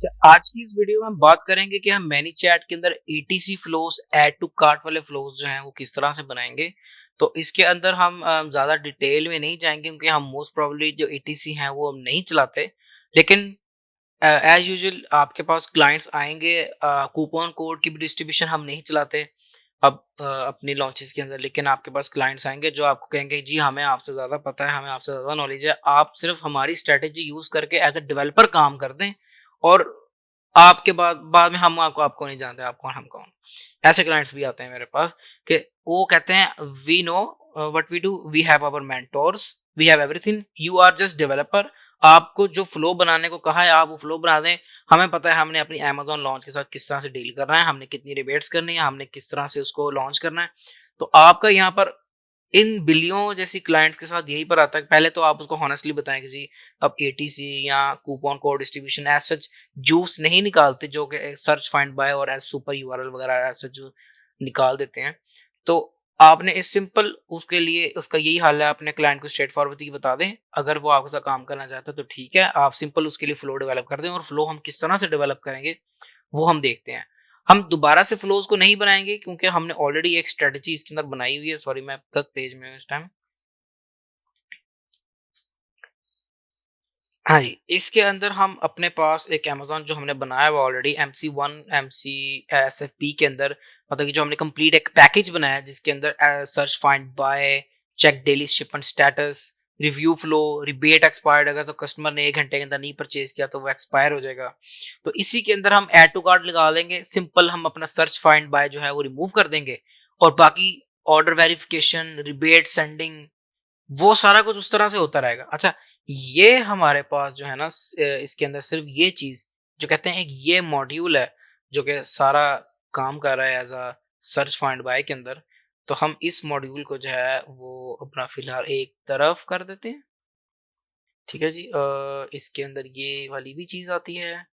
तो आज की इस वीडियो में हम बात करेंगे कि हम मैनीचैट के अंदर ATC flows add to cart वाले फ्लोज जो हैं वो किस तरह से बनाएंगे। तो इसके अंदर हम ज़्यादा डिटेल में नहीं जाएंगे क्योंकि हम मोस्ट प्रोबेबली जो एटीसी हैं वो हम नहीं चलाते। लेकिन एज यूजुअल आपके पास क्लाइंट्स आएंगे, कूपन कोड की भी डिस्ट्रीब्यूशन हम नहीं चलाते अब अपनी लॉन्चेस के अंदर। लेकिन आपके पास क्लाइंट्स आएंगे जो आपको कहेंगे जी हमें आपसे ज़्यादा पता है, हमें आपसे ज़्यादा नॉलेज है, आप सिर्फ हमारी स्ट्रेटेजी यूज़ करके एज अ डेवलपर काम कर दें और आपके बाद बाद में हम आपको नहीं जानते आप कौन हम कौन। ऐसे क्लाइंट्स भी आते हैं मेरे पास कि वो कहते हैं we know what we do, we have our mentors, we have everything, you are just developer. आपको जो फ्लो बनाने को कहा है आप वो फ्लो बना दें। हमें पता है हमने अपनी अमेज़न लॉन्च के साथ किस तरह से डील करना है, हमने कितनी रिबेट्स करनी है, हमने किस तरह से उसको लॉन्च करना है। तो आपका यहाँ पर इन बिलियों जैसी क्लाइंट्स के साथ यही पर आता है। पहले तो आप उसको हॉनेस्टली बताएं कि जी अब एटीसी या coupon code distribution as such जूस नहीं निकालते जो कि सर्च फाइंड बाय और एज सुपर यूआरएल वगैरह एज सच जो निकाल देते हैं। तो आपने इस सिंपल उसके लिए उसका यही हाल है, अपने क्लाइंट को स्ट्रेट फॉरवर्ड बता दें। अगर वो आपके साथ काम करना चाहता है तो ठीक है, आप सिंपल उसके लिए फ्लो डेवलप कर दें और फ्लो हम किस तरह से डेवलप करेंगे वो हम देखते हैं। हम दोबारा से फ्लोज को नहीं बनाएंगे क्योंकि हमने ऑलरेडी एक स्ट्रेटजी इसके अंदर बनाई हुई है। सॉरी मैं गलत पेज में हूँ इस टाइम। हाँ जी, इसके अंदर हम अपने पास एक अमेज़न जो हमने बनाया हुआ ऑलरेडी MC1 MC SFP के अंदर, मतलब कि जो हमने कंप्लीट एक पैकेज बनाया है जिसके अंदर search find buy, check daily shipment status, review flow, rebate expired, अगर तो कस्टमर ने 1 घंटे के अंदर नहीं परचेज़ किया तो वो एक्सपायर हो जाएगा। तो इसी के अंदर हम ऐड टू कार्ट लगा देंगे। सिंपल हम अपना सर्च फाइंड बाय जो है वो रिमूव कर देंगे और बाकी ऑर्डर वेरिफिकेशन, रिबेट सेंडिंग, वो सारा कुछ उस तरह से होता रहेगा। अच्छा, ये हमारे पास जो है ना इसके अंदर सिर्फ़ ये चीज़ जो कहते हैं एक ये मॉड्यूल है जो कि सारा काम कर रहा है as a search find bye के अंदर। तो हम इस मॉड्यूल को जो है वो अपना फ़िलहाल एक तरफ कर देते हैं। ठीक है जी, इसके अंदर ये वाली भी चीज़ आती है।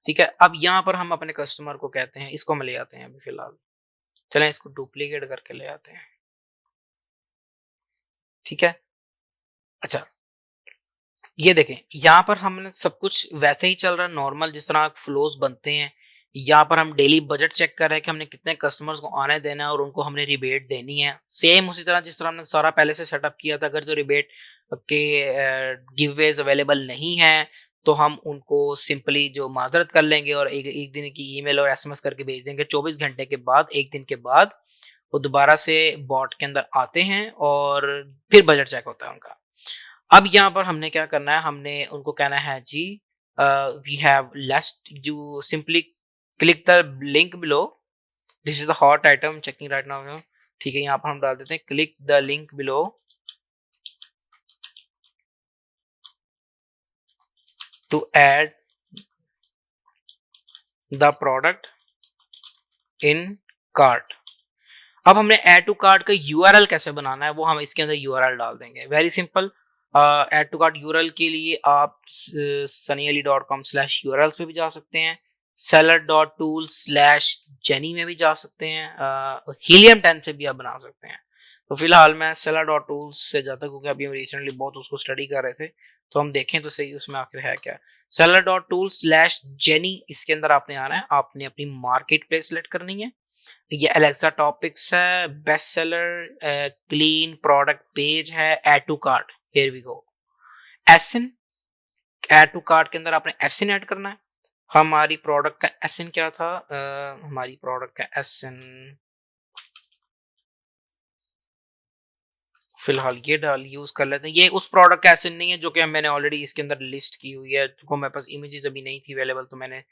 ठीक है, अब यहाँ पर हम अपने कस्टमर को कहते हैं, इसको हम ले आते हैं अभी फ़िलहाल। चलें इसको डुप्लिकेट करके ले आते हैं। ठीक है? अच्छा, ये देखें, यहाँ पर हमने सब कुछ वैसे ही चल रहा है नॉर्मल जिस तरह फ्लोज बनते हैं। यहाँ पर हम डेली बजट चेक कर रहे हैं कि हमने कितने कस्टमर्स को आने देना है और उनको हमने रिबेट देनी है। सेम उसी तरह जिस तरह हमने सारा पहले से सेटअप किया था। अगर जो रिबेट के गिवअवेज अवेलेबल नहीं है तो हम उनको सिंपली जो माजरत कर लेंगे और एक दिन की ईमेल और एसएमएस करके भेज देंगे। 24 घंटे के बाद, 1 दिन के बाद वो दोबारा से बॉट के अंदर आते हैं और फिर बजट चेक होता है उनका। अब यहाँ पर हमने क्या करना है, हमने उनको कहना है जी we have least, you simply click the link below, this is the hot item checking right now. ठीक है, यहाँ पर हम डाल देते हैं click the link below to add the product in cart. अब हमने ऐड टू कार्ट का यूआरएल कैसे बनाना है वो हम इसके अंदर यूआरएल डाल देंगे। Very simple. Add to cart URL के लिए आप sunnyali.com/urls पे भी जा सकते हैं, seller.tools/jenny में भी जा सकते हैं, helium 10 से भी आप बना सकते हैं। तो फिलहाल मैं seller.tools से जाता हूँ क्योंकि अभी हम रिसेंटली बहुत उसको स्टडी कर रहे थे। तो हम देखें तो सही उसमें आखिर है क्या। seller.tools/jenny, इसके अंदर आपने आना है, आपने अपनी मार्केट प्लेस सेलेक्ट करनी है। ये अलेक्सा टॉपिक्स है, best seller, clean product page है, add to cart, here we go. SN, add to cart के अंदर आपने एसएन ऐड करना है। हमारी प्रोडक्ट का एसएन क्या था, हमारी प्रोडक्ट का एसएन फिलहाल ये डाल यूज कर लेते हैं। ये उस प्रोडक्ट का एसएन नहीं है जो कि मैंने ऑलरेडी इसके अंदर लिस्ट की हुई है, तो मेरे पास इमेजेस अभी नहीं थी अवेलेबल तो मैंने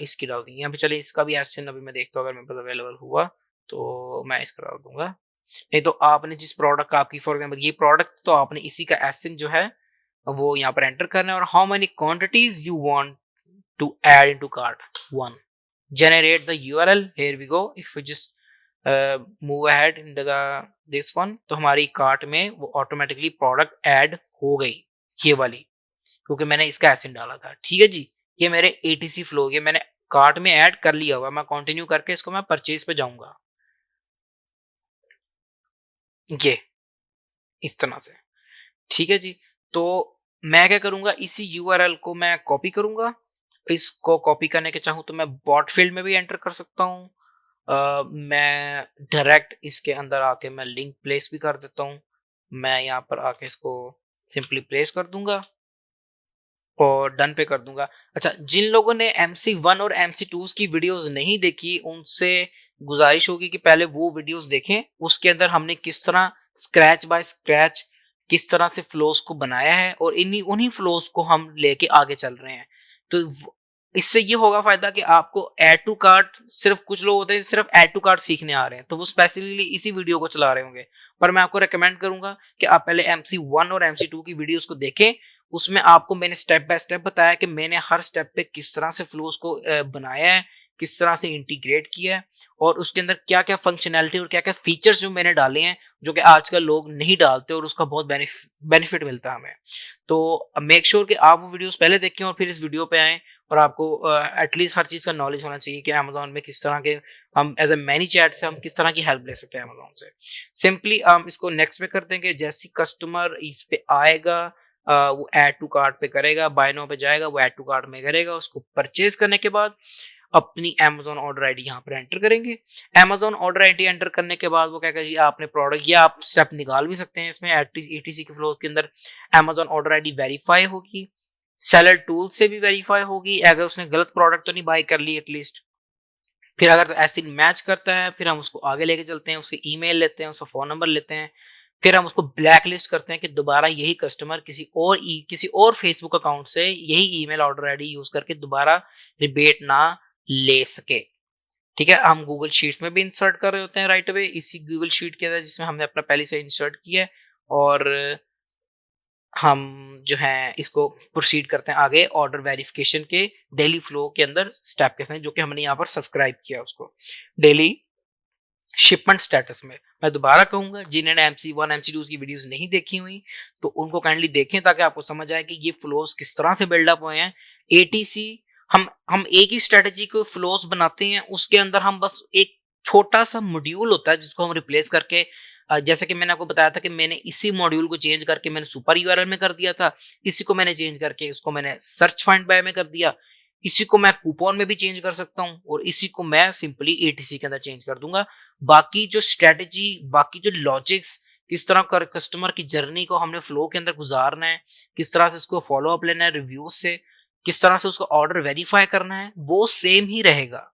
इसकी डाल दी। यहाँ पे चलिए इसका भी एसएन अभी मैं देखता हूँ, अगर मेरे पास अवेलेबल हुआ तो मैं इसका डाल दूंगा। नहीं तो आपने जिस प्रोडक्ट का, आपकी फॉर एग्जाम्पल ये प्रोडक्ट, तो आपने इसी का एसएन जो है वो यहाँ पर एंटर करना है और how many quantities you want to add into cart. One, generate the URL, here we go. If we just move ahead into the this one, तो हमारी कार्ट में वो ऑटोमेटिकली प्रोडक्ट ऐड हो गई, ये वाली, क्योंकि मैंने इसका एसिन डाला था। ठीक है जी, ये मेरे एटीसी फ्लो हो गए, मैंने कार्ट में ऐड कर लिया हुआ। मैं कंटिन्यू करके इसको मैं परचेज पे जाऊंगा, ये इस तरह से। ठीक है जी, तो मैं क्या करूंगा, इसी यूआरएल को मैं कॉपी करूंगा, इसको कॉपी करने के चाहूँ तो मैं बॉट फील्ड में भी एंटर कर सकता हूँ। मैं डायरेक्ट इसके अंदर आके मैं लिंक प्लेस भी कर देता हूँ। मैं यहाँ पर आके इसको सिंपली प्लेस कर दूँगा और डन पे कर दूँगा। अच्छा, जिन लोगों ने MC1 और MC2s की वीडियोज़ नहीं देखी, उनसे गुज़ारिश होगी कि पहले वो वीडियोज़ देखें। उसके अंदर हमने किस तरह स्क्रैच बाय स्क्रैच किस तरह से फ्लोज़ को बनाया है और इन्हीं उन्हीं फ्लोज़ को हम लेके आगे चल रहे हैं। तो व इससे ये होगा फ़ायदा कि आपको ऐड टू कार्ट, सिर्फ़ कुछ लोग होते हैं सिर्फ़ ऐड टू कार्ट सीखने आ रहे हैं, तो वो स्पेसिफिकली इसी वीडियो को चला रहे होंगे। पर मैं आपको रिकमेंड करूँगा कि आप पहले MC1 और MC2 की वीडियोज़ को देखें। उसमें आपको मैंने स्टेप बाय स्टेप बताया कि मैंने हर स्टेप पे किस तरह से फ्लोज को बनाया है, किस तरह से इंटीग्रेट किया है और उसके अंदर क्या-क्या फंक्शनैलिटी और क्या-क्या फीचर्स जो मैंने डाले हैं, जो कि आजकल लोग नहीं डालते और उसका बहुत बेनिफिट मिलता है हमें। तो मेक श्योर कि आप वो वीडियोज़ पहले देखें और फिर इस वीडियो पे आएँ और आपको एटलीस्ट हर चीज़ का नॉलेज होना चाहिए कि अमेज़न में किस तरह के हम एज़ अ मैनी चैट से हम किस तरह की हेल्प ले सकते हैं अमेज़न से। सिंपली हम इसको नेक्स्ट पे कर देंगे, जैसे ही कस्टमर इस पे आएगा वो ऐड टू कार्ट पे करेगा, बाय नाउ पे जाएगा, वो ऐड टू कार्ट में करेगा, उसको परचेज करने के बाद अपनी अमेज़न ऑर्डर आईडी यहाँ पर एंटर करेंगे। अमेज़न ऑर्डर आईडी एंटर करने के बाद वो कहेगा जी आपने प्रोडक्ट, या आप स्टेप निकाल भी सकते हैं इसमें एटीसी के फ्लो के अंदर। अमेज़न ऑर्डर आईडी वेरीफाई होगी, सेलर टूल से भी वेरीफाई होगी, अगर उसने गलत प्रोडक्ट तो नहीं बाय कर ली एटलीस्ट। फिर अगर तो ऐसे मैच करता है, फिर हम उसको आगे लेके चलते हैं, उसकी ईमेल लेते हैं, उसका फ़ोन नंबर लेते हैं। फिर हम उसको ब्लैक लिस्ट करते हैं कि दोबारा यही कस्टमर किसी और फ़ेसबुक अकाउंट से यही ईमेल ऑर्डर आईडी यूज़ करके दोबारा रिबेट ना ले सके। ठीक है? हम गूगल शीट्स में भी इंसर्ट कर रहे होते हैं राइट अवे, इसी गूगल शीट के अंदर जिसमें हमने अपना पहले से इंसर्ट किया है, और हम जो है इसको प्रोसीड करते हैं आगे ऑर्डर वेरिफिकेशन के डेली फ्लो के अंदर स्टेप के साथ, जो कि हमने यहाँ पर सब्सक्राइब किया उसको डेली शिपमेंट स्टेटस में। मैं दोबारा कहूंगा, जिन्होंने MC1 MC2 की वीडियोस नहीं देखी हुई तो उनको काइंडली देखें, ताकि आपको समझ आए कि ये फ्लोज किस तरह से बिल्डअप हुए हैं। एटीसी, हम एक ही स्ट्रेटजी को फ्लोज बनाते हैं, उसके अंदर हम बस एक छोटा सा मॉड्यूल होता है जिसको हम रिप्लेस करके जैसे कि मैंने आपको बताया था कि मैंने इसी मॉड्यूल को चेंज करके मैंने सुपर यूआरएल में कर दिया था, इसी को मैंने चेंज करके इसको मैंने सर्च फाइंड बाय में कर दिया, इसी को मैं कूपन में भी चेंज कर सकता हूँ और इसी को मैं सिंपली एटीसी के अंदर चेंज कर दूंगा। बाकी जो स्ट्रेटजी, बाकी जो लॉजिक्स, किस तरह कर कस्टमर की जर्नी को हमने फ्लो के अंदर गुजारना है, किस तरह से उसको फॉलो अप लेना है रिव्यूज से, किस तरह से उसका ऑर्डर वेरीफाई करना है, वो सेम ही रहेगा।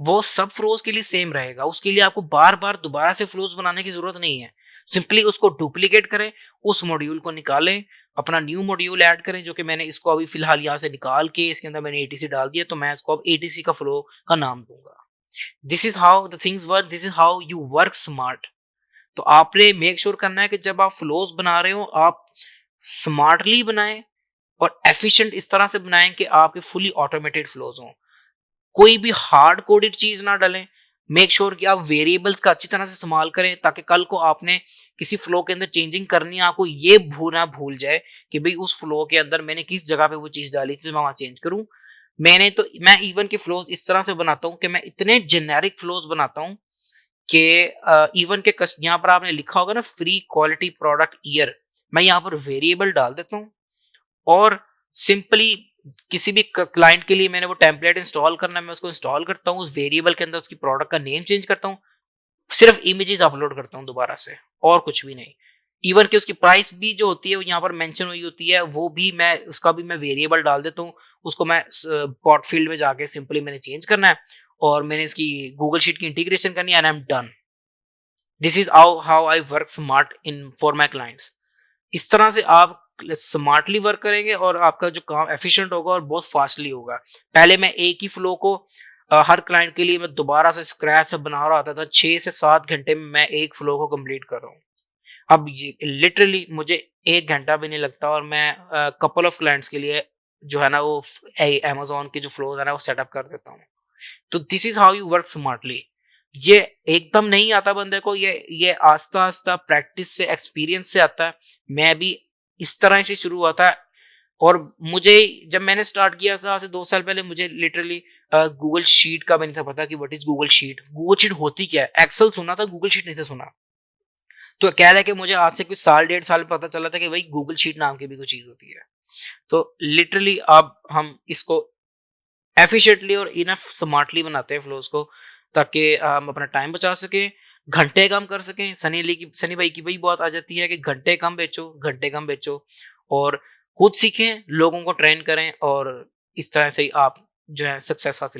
वो सब फ्लोज के लिए सेम रहेगा। उसके लिए आपको बार बार दोबारा से फ्लोज बनाने की जरूरत नहीं है। सिंपली उसको डुप्लीकेट करें, उस मॉड्यूल को निकालें, अपना न्यू मॉड्यूल ऐड करें, जो कि मैंने इसको अभी फिलहाल यहाँ से निकाल के इसके अंदर मैंने एटीसी डाल दिया, तो मैं इसको अब एटीसी का फ्लो का नाम दूंगा। This is how the things work, this is how you work smart. तो आपने मेक श्योर करना है कि जब आप फ्लोज बना रहे हो, आप स्मार्टली बनाएं और एफिशिएंट इस तरह से बनाएं कि आपके फुली ऑटोमेटेड फ्लोज हों। कोई भी हार्ड कोडेड चीज ना डालें। मेक श्योर कि आप वेरिएबल्स का अच्छी तरह से इस्तेमाल करें, ताकि कल को आपने किसी फ्लो के अंदर चेंजिंग करनी है, आपको ये भूल जाए कि भाई उस फ्लो के अंदर मैंने किस जगह पे वो चीज डाली थी, मैं वहां चेंज करूं। मैं इवन के फ्लोज इस तरह से बनाता हूं कि मैं इतने जेनेरिक फ्लोज बनाता हूं कि इवन के यहाँ पर आपने लिखा होगा ना, फ्री क्वालिटी प्रोडक्ट ईयर, मैं यहाँ पर वेरिएबल डाल देता हूँ और सिंपली किसी भी क्लाइंट के लिए मैंने वो टेम्पलेट इंस्टॉल करना है, मैं उसको इंस्टॉल करता हूँ, उस वेरिएबल के अंदर उसकी प्रोडक्ट का नेम चेंज करता हूँ, सिर्फ इमेजेस अपलोड करता हूँ दोबारा से, और कुछ भी नहीं। इवन कि उसकी प्राइस भी जो होती है वो यहाँ पर मेंशन हुई होती है, वो भी मैं उसका भी मैं वेरिएबल डाल देता हूँ। उसको मैं बॉट फील्ड में जाके सिंपली मैंने चेंज करना है और मैंने इसकी गूगल शीट की इंटीग्रेशन करनी है, and I am done. This is how how I work smart in for my clients. इस तरह से आप स्मार्टली वर्क करेंगे और आपका जो काम एफिशिएंट होगा और बहुत फास्टली होगा। पहले मैं एक ही फ्लो को हर क्लाइंट के लिए मैं दोबारा से स्क्रैच से बना रहा था, 6 से 7 घंटे में मैं एक फ्लो को कंप्लीट कर रहा हूँ। अब ये लिटरली मुझे 1 घंटा भी नहीं लगता और मैं कपल ऑफ क्लाइंट्स के लिए जो है ना वो अमेजोन के जो फ्लोज है ना वो सेटअप कर देता हूँ। तो this is how you work smartly. ये एकदम नहीं आता बंदे को, ये आस्ता आस्ता प्रैक्टिस से, एक्सपीरियंस से आता है। मैं भी इस तरह से शुरू हुआ था और मुझे जब मैंने स्टार्ट किया था आज से 2 साल पहले, मुझे लिटरली गूगल शीट का भी नहीं था पता कि what is Google sheet, Google sheet होती क्या है। एक्सेल सुना था, गूगल शीट नहीं था सुना। तो क्या है कि मुझे आज से कुछ साल 1.5 साल पता चला था कि भाई गूगल शीट नाम की भी कोई चीज होती है। तो लिटरली अब हम इसको एफिशिएंटली और इनफ स्मार्टली बनाते हैं फ्लोज़ को, ताकि हम अपना टाइम बचा सकें, घंटे कम कर सकें। सनी भाई की वही बात आ जाती है कि घंटे कम बेचो और खुद सीखें, लोगों को ट्रेन करें और इस तरह से ही आप जो है सक्सेस हासिल